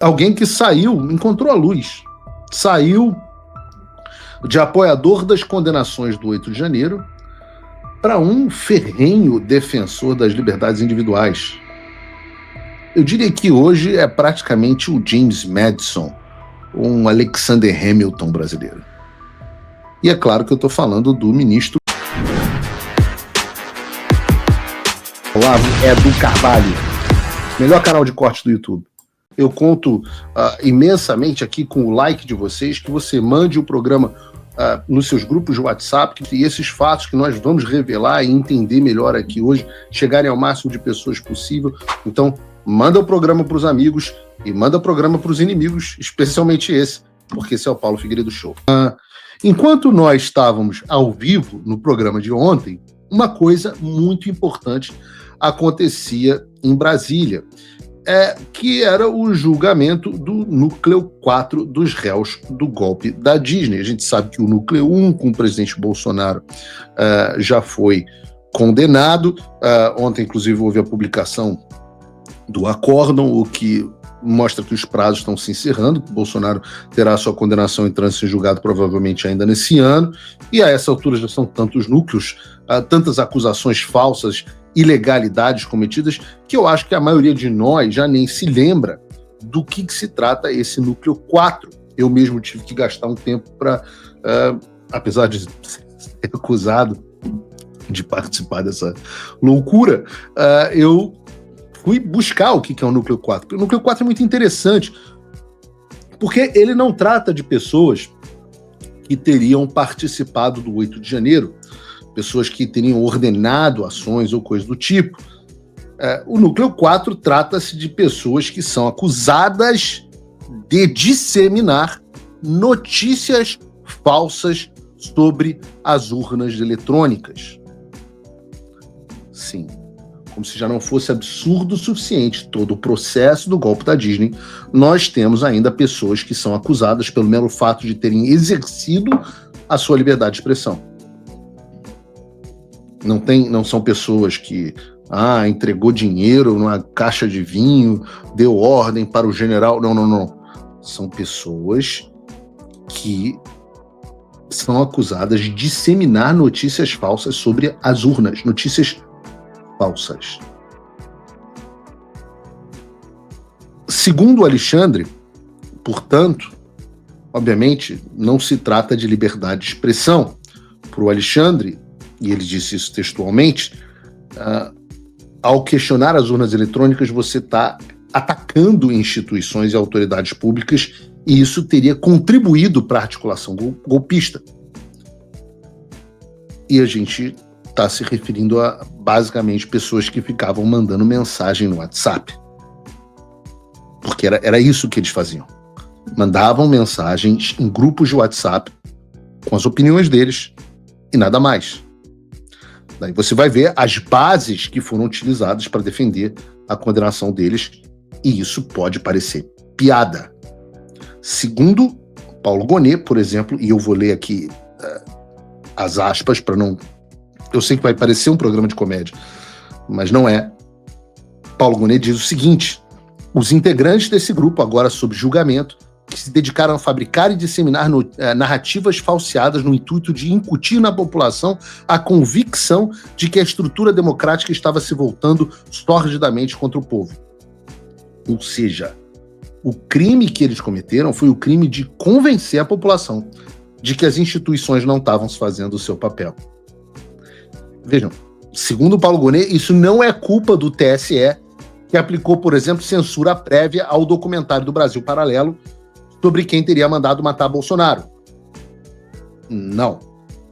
alguém que saiu, encontrou a luz, saiu de apoiador das condenações do 8 de janeiro para um ferrenho defensor das liberdades individuais. Eu diria que hoje é praticamente o James Madison, um Alexander Hamilton brasileiro. E é claro que eu estou falando do ministro Olavo Edu Carvalho, melhor canal de corte do YouTube. Eu conto imensamente aqui com o like de vocês, que você mande o programa nos seus grupos de WhatsApp, e esses fatos que nós vamos revelar e entender melhor aqui hoje, chegarem ao máximo de pessoas possível. Então, manda o programa para os amigos e manda o programa para os inimigos, especialmente esse, porque esse é o Paulo Figueiredo Show. Enquanto nós estávamos ao vivo no programa de ontem, uma coisa muito importante acontecia em Brasília, que era o julgamento do núcleo 4 dos réus do golpe da Disney. A gente sabe que o núcleo 1, com o presidente Bolsonaro, já foi condenado. Ontem, inclusive, houve a publicação do acórdão, o que mostra que os prazos estão se encerrando. Bolsonaro terá sua condenação em trânsito em julgado provavelmente ainda nesse ano, e a essa altura já são tantos núcleos, tantas acusações falsas, ilegalidades cometidas, que eu acho que a maioria de nós já nem se lembra do que se trata esse núcleo 4. Eu mesmo tive que gastar um tempo para, apesar de ser acusado de participar dessa loucura, eu fui buscar o que é o núcleo 4. Porque o núcleo 4 é muito interessante, porque ele não trata de pessoas que teriam participado do 8 de janeiro, pessoas que teriam ordenado ações ou coisa do tipo. O núcleo 4 trata-se de pessoas que são acusadas de disseminar notícias falsas sobre as urnas eletrônicas. Sim. Como se já não fosse absurdo o suficiente todo o processo do golpe da Disney, nós temos ainda pessoas que são acusadas pelo mero fato de terem exercido a sua liberdade de expressão. Não são pessoas que entregou dinheiro numa caixa de vinho, deu ordem para o general. Não. São pessoas que são acusadas de disseminar notícias falsas sobre as urnas, notícias falsas. Segundo Alexandre, portanto, obviamente, não se trata de liberdade de expressão. Para o Alexandre, e ele disse isso textualmente, ao questionar as urnas eletrônicas, você está atacando instituições e autoridades públicas, e isso teria contribuído para a articulação golpista. E a gente está se referindo a, basicamente, pessoas que ficavam mandando mensagem no WhatsApp. Porque era isso que eles faziam. Mandavam mensagens em grupos de WhatsApp com as opiniões deles e nada mais. Daí você vai ver as bases que foram utilizadas para defender a condenação deles, e isso pode parecer piada. Segundo Paulo Gonet, por exemplo, e eu vou ler aqui as aspas para não... Eu sei que vai parecer um programa de comédia, mas não é. Paulo Gonet diz o seguinte: os integrantes desse grupo, agora sob julgamento, que se dedicaram a fabricar e disseminar narrativas falseadas no intuito de incutir na população a convicção de que a estrutura democrática estava se voltando sordidamente contra o povo. Ou seja, o crime que eles cometeram foi o crime de convencer a população de que as instituições não estavam fazendo o seu papel. Vejam, segundo Paulo Gonet, isso não é culpa do TSE, que aplicou, por exemplo, censura prévia ao documentário do Brasil Paralelo sobre quem teria mandado matar Bolsonaro. Não.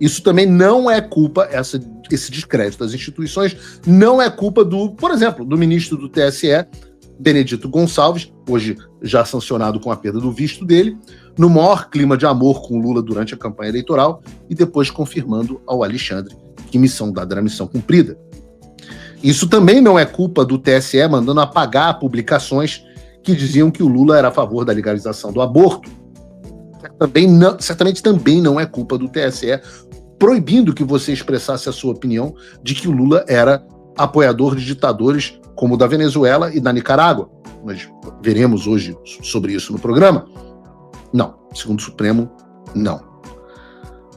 Isso também não é culpa, esse descrédito das instituições, não é culpa por exemplo, do ministro do TSE, Benedito Gonçalves, hoje já sancionado com a perda do visto dele, no maior clima de amor com Lula durante a campanha eleitoral, e depois confirmando ao Alexandre que missão dada era missão cumprida. Isso também não é culpa do TSE mandando apagar publicações que diziam que o Lula era a favor da legalização do aborto. Certamente também não é culpa do TSE proibindo que você expressasse a sua opinião de que o Lula era apoiador de ditadores como o da Venezuela e da Nicarágua. Nós veremos hoje sobre isso no programa. Não, segundo o Supremo, não.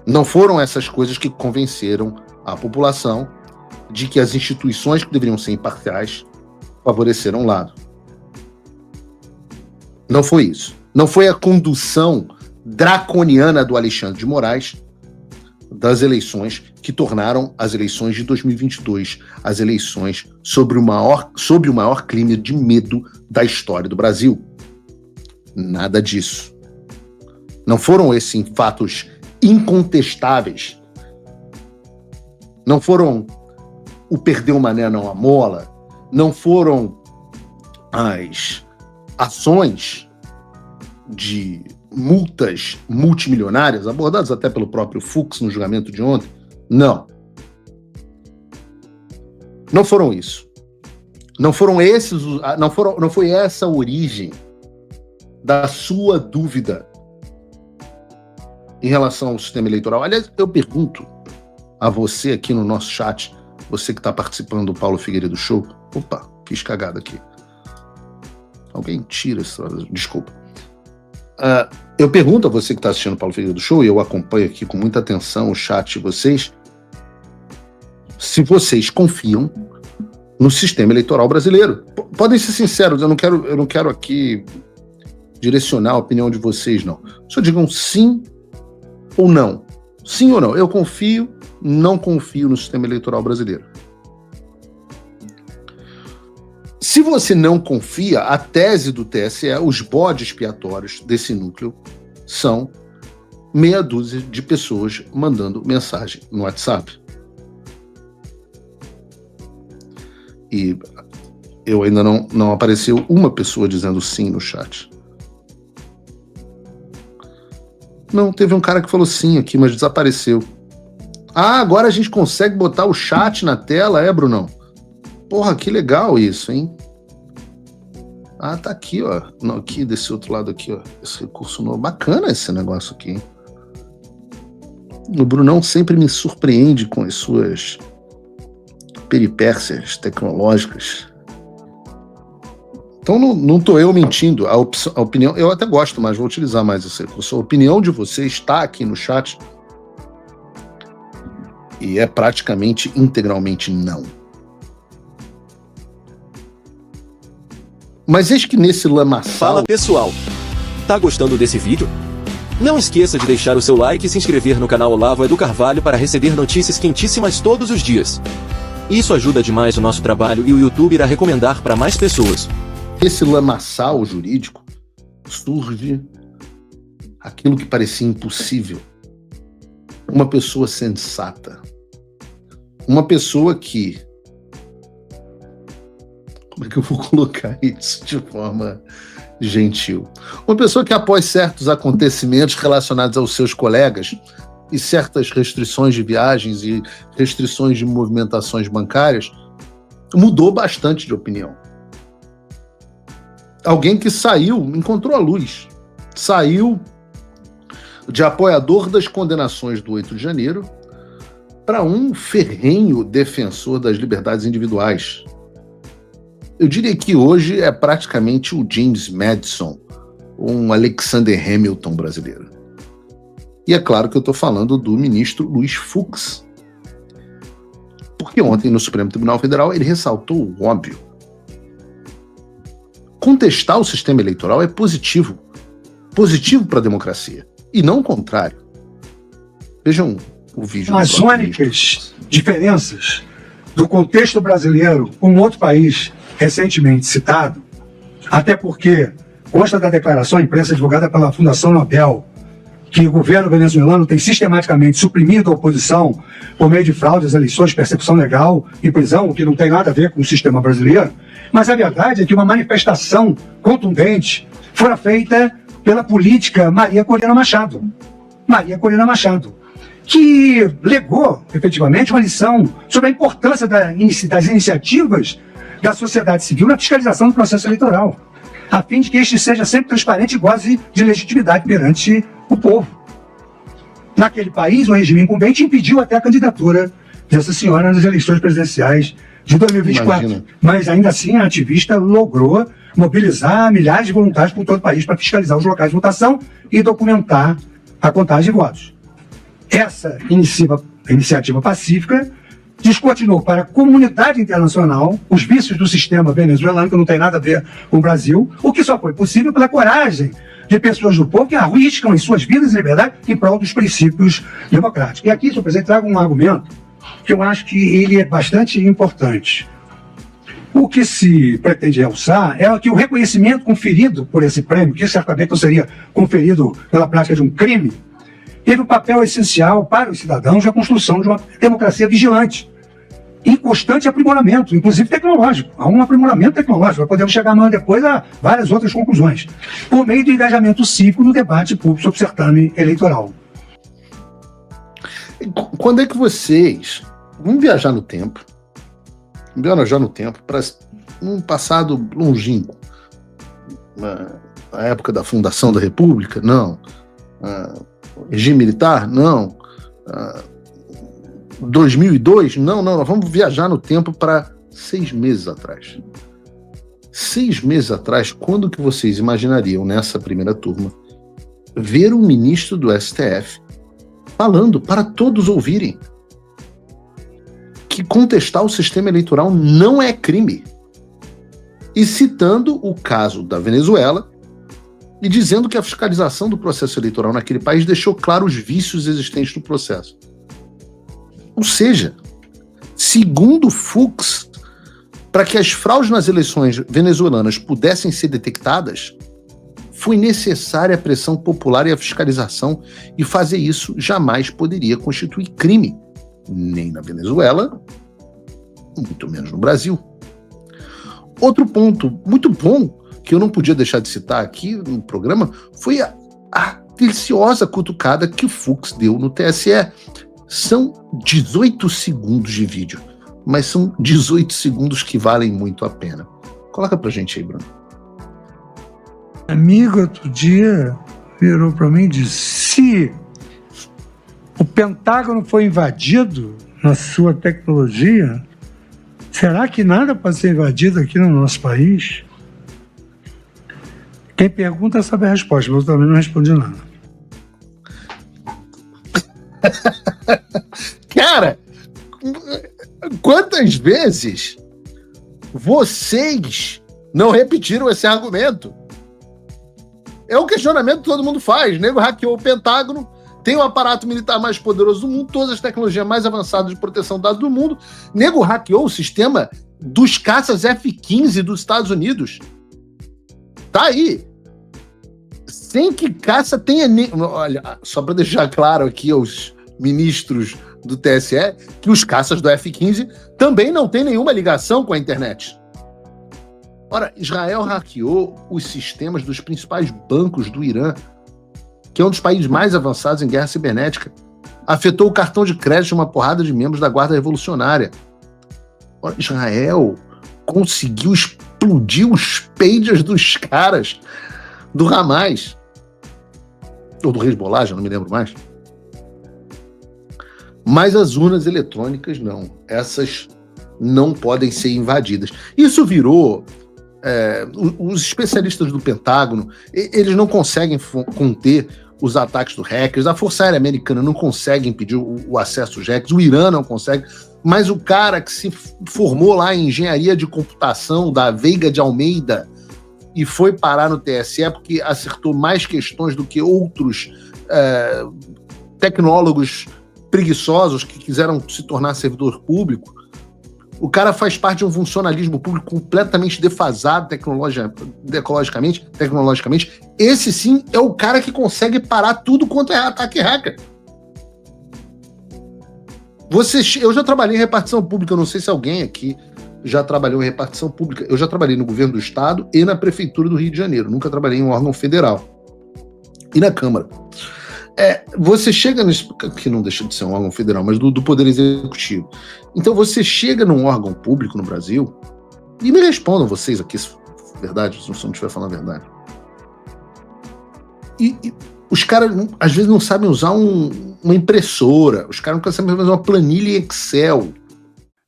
Não foram essas coisas que convenceram a população de que as instituições que deveriam ser imparciais favoreceram um lado. Não foi isso. Não foi a condução draconiana do Alexandre de Moraes das eleições que tornaram as eleições de 2022 as eleições sob o maior clima de medo da história do Brasil. Nada disso. Não foram esses fatos incontestáveis. Não foram o perder o mané não amola. Não foram as ações de multas multimilionárias, abordadas até pelo próprio Fux no julgamento de ontem. Não. Não foram isso. Não foram esses, não foi essa a origem da sua dúvida em relação ao sistema eleitoral. Aliás, eu pergunto a você aqui no nosso chat, você que está participando do Paulo Figueiredo Show. Opa, fiz cagada aqui. Alguém tira essa... Desculpa. Eu pergunto a você que está assistindo o Paulo Figueiredo Show, e eu acompanho aqui com muita atenção o chat de vocês, se vocês confiam no sistema eleitoral brasileiro. Podem ser sinceros, eu não quero aqui direcionar a opinião de vocês, não. Só digam sim ou não. Sim ou não. Eu confio, não confio no sistema eleitoral brasileiro. Se você não confia, a tese do TSE, os bodes expiatórios desse núcleo são meia dúzia de pessoas mandando mensagem no WhatsApp. E eu ainda não apareceu uma pessoa dizendo sim no chat. Não, teve um cara que falou sim aqui, mas desapareceu. Ah, agora a gente consegue botar o chat na tela, Brunão? Porra, que legal isso, hein? Ah, tá aqui, ó. Não, aqui, desse outro lado aqui, ó. Esse recurso novo. Bacana esse negócio aqui, hein? O Brunão sempre me surpreende com as suas peripécias tecnológicas. Então não tô eu mentindo. A opinião, eu até gosto, mas vou utilizar mais esse recurso. A opinião de vocês está aqui no chat e é praticamente integralmente não. Mas eis que nesse lamaçal... Fala pessoal, tá gostando desse vídeo? Não esqueça de deixar o seu like e se inscrever no canal Olavo Edu Carvalho para receber notícias quentíssimas todos os dias. Isso ajuda demais o nosso trabalho e o YouTube irá recomendar para mais pessoas. Esse lamaçal jurídico surge aquilo que parecia impossível. Uma pessoa sensata. Uma pessoa que... Como é que eu vou colocar isso de forma gentil? Uma pessoa que, após certos acontecimentos relacionados aos seus colegas e certas restrições de viagens e restrições de movimentações bancárias, mudou bastante de opinião. Alguém que saiu, encontrou a luz, saiu de apoiador das condenações do 8 de janeiro para um ferrenho defensor das liberdades individuais. Eu diria que hoje é praticamente o James Madison, um Alexander Hamilton brasileiro. E é claro que eu estou falando do ministro Luiz Fux. Porque ontem no Supremo Tribunal Federal ele ressaltou o óbvio. Contestar o sistema eleitoral é positivo. Positivo para a democracia. E não o contrário. Vejam o vídeo. As únicas diferenças do contexto brasileiro com outro país recentemente citado, até porque consta da declaração à imprensa divulgada pela Fundação Nobel que o governo venezuelano tem sistematicamente suprimido a oposição por meio de fraude às eleições, persecução legal e prisão, o que não tem nada a ver com o sistema brasileiro. Mas a verdade é que uma manifestação contundente fora feita pela política Maria Corina Machado. Maria Corina Machado, que legou, efetivamente, uma lição sobre a importância das iniciativas da sociedade civil na fiscalização do processo eleitoral, a fim de que este seja sempre transparente e goze de legitimidade perante o povo. Naquele país, o regime incumbente impediu até a candidatura dessa senhora nas eleições presidenciais de 2024. Imagina. Mas ainda assim a ativista logrou mobilizar milhares de voluntários por todo o país para fiscalizar os locais de votação e documentar a contagem de votos. Essa iniciativa pacífica descortinou para a comunidade internacional os vícios do sistema venezuelano, que não tem nada a ver com o Brasil, o que só foi possível pela coragem de pessoas do povo que arriscam em suas vidas e liberdade em prol dos princípios democráticos. E aqui, senhor presidente, trago um argumento que eu acho que ele é bastante importante. O que se pretende realçar é que o reconhecimento conferido por esse prêmio, que certamente não seria conferido pela prática de um crime, teve um papel essencial para os cidadãos na construção de uma democracia vigilante, em constante aprimoramento, inclusive tecnológico. Há um aprimoramento tecnológico, podemos chegar amanhã depois a várias outras conclusões, por meio do engajamento cívico no debate público sobre o certame eleitoral. Quando é que vocês vão viajar no tempo? Viajar no tempo para um passado longínquo? Na época da fundação da República? Não. Regime militar? Não. 2002? Não. Nós vamos viajar no tempo para 6 meses atrás. 6 meses atrás, quando que vocês imaginariam, nessa primeira turma, ver um ministro do STF falando para todos ouvirem que contestar o sistema eleitoral não é crime? E citando o caso da Venezuela e dizendo que a fiscalização do processo eleitoral naquele país deixou claro os vícios existentes no processo. Ou seja, segundo Fux, para que as fraudes nas eleições venezuelanas pudessem ser detectadas, foi necessária a pressão popular e a fiscalização, e fazer isso jamais poderia constituir crime, nem na Venezuela, muito menos no Brasil. Outro ponto muito bom, que eu não podia deixar de citar aqui no programa, foi a deliciosa cutucada que o Fux deu no TSE. São 18 segundos de vídeo, mas são 18 segundos que valem muito a pena. Coloca pra gente aí, Bruno. Amigo, outro dia virou para mim e disse: se o Pentágono foi invadido na sua tecnologia, será que nada pode ser invadido aqui no nosso país? Quem pergunta sabe a resposta, mas eu também não respondi nada. Cara, quantas vezes vocês não repetiram esse argumento? É um questionamento que todo mundo faz. O nego hackeou o Pentágono, tem o aparato militar mais poderoso do mundo, todas as tecnologias mais avançadas de proteção de dados do mundo. O nego hackeou o sistema dos caças F-15 dos Estados Unidos. Tá aí. Sem que caça tenha... Olha, só para deixar claro aqui aos ministros do TSE, que os caças do F-15 também não têm nenhuma ligação com a internet. Ora, Israel hackeou os sistemas dos principais bancos do Irã, que é um dos países mais avançados em guerra cibernética. Afetou o cartão de crédito de uma porrada de membros da Guarda Revolucionária. Ora, Israel conseguiu explodir os pagers dos caras do Hamas. Ou do Hezbollah, já não me lembro mais. Mas as urnas eletrônicas não. Essas não podem ser invadidas. Isso virou... os especialistas do Pentágono, eles não conseguem conter os ataques dos hackers, a Força Aérea Americana não consegue impedir o acesso aos hackers, o Irã não consegue, mas o cara que se formou lá em engenharia de computação da Veiga de Almeida e foi parar no TSE porque acertou mais questões do que outros tecnológicos preguiçosos que quiseram se tornar servidor público. O cara faz parte de um funcionalismo público completamente defasado tecnologicamente. Esse sim é o cara que consegue parar tudo quanto é ataque hacker. Eu já trabalhei em repartição pública, eu não sei se alguém aqui já trabalhou em repartição pública. Eu já trabalhei no governo do estado e na prefeitura do Rio de Janeiro. Nunca trabalhei em um órgão federal. E na Câmara. Você chega nesse... que não deixa de ser um órgão federal, mas do Poder Executivo. Então você chega num órgão público no Brasil, e me respondam vocês aqui, se é verdade, se eu não estiver falando a verdade. E os caras, às vezes, não sabem usar uma impressora, os caras não sabem fazer uma planilha em Excel.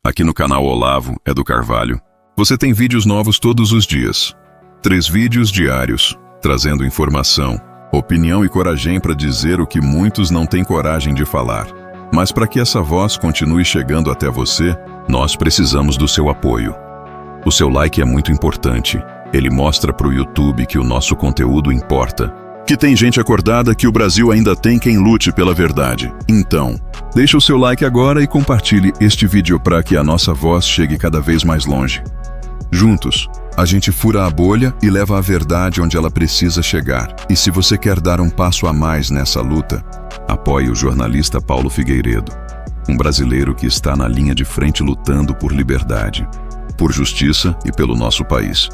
Aqui no canal Olavo é do Carvalho, você tem vídeos novos todos os dias. 3 vídeos diários, trazendo informação, opinião e coragem para dizer o que muitos não têm coragem de falar. Mas para que essa voz continue chegando até você, nós precisamos do seu apoio. O seu like é muito importante. Ele mostra para o YouTube que o nosso conteúdo importa. Que tem gente acordada, que o Brasil ainda tem quem lute pela verdade. Então, deixa o seu like agora e compartilhe este vídeo para que a nossa voz chegue cada vez mais longe. Juntos, a gente fura a bolha e leva a verdade onde ela precisa chegar. E se você quer dar um passo a mais nessa luta, apoie o jornalista Paulo Figueiredo, um brasileiro que está na linha de frente lutando por liberdade, por justiça e pelo nosso país.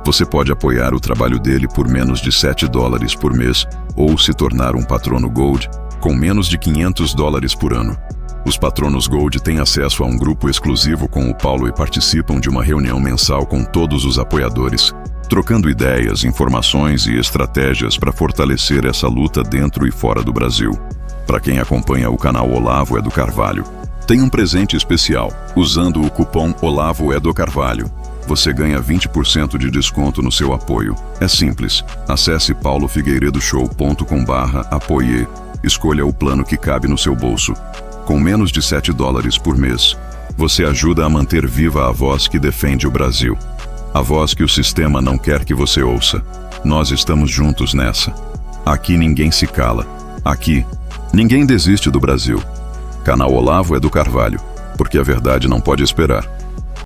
Você pode apoiar o trabalho dele por menos de $7 por mês ou se tornar um patrono Gold com menos de $500 por ano. Os patronos Gold têm acesso a um grupo exclusivo com o Paulo e participam de uma reunião mensal com todos os apoiadores, trocando ideias, informações e estratégias para fortalecer essa luta dentro e fora do Brasil. Para quem acompanha o canal Olavo é do Carvalho, tem um presente especial. Usando o cupom Olavo é do Carvalho, você ganha 20% de desconto no seu apoio. É simples, acesse paulofigueiredoshow.com/apoie, escolha o plano que cabe no seu bolso. Com menos de $7 por mês, você ajuda a manter viva a voz que defende o Brasil. A voz que o sistema não quer que você ouça. Nós estamos juntos nessa. Aqui ninguém se cala. Aqui, ninguém desiste do Brasil. Canal Olavo é do Carvalho, porque a verdade não pode esperar.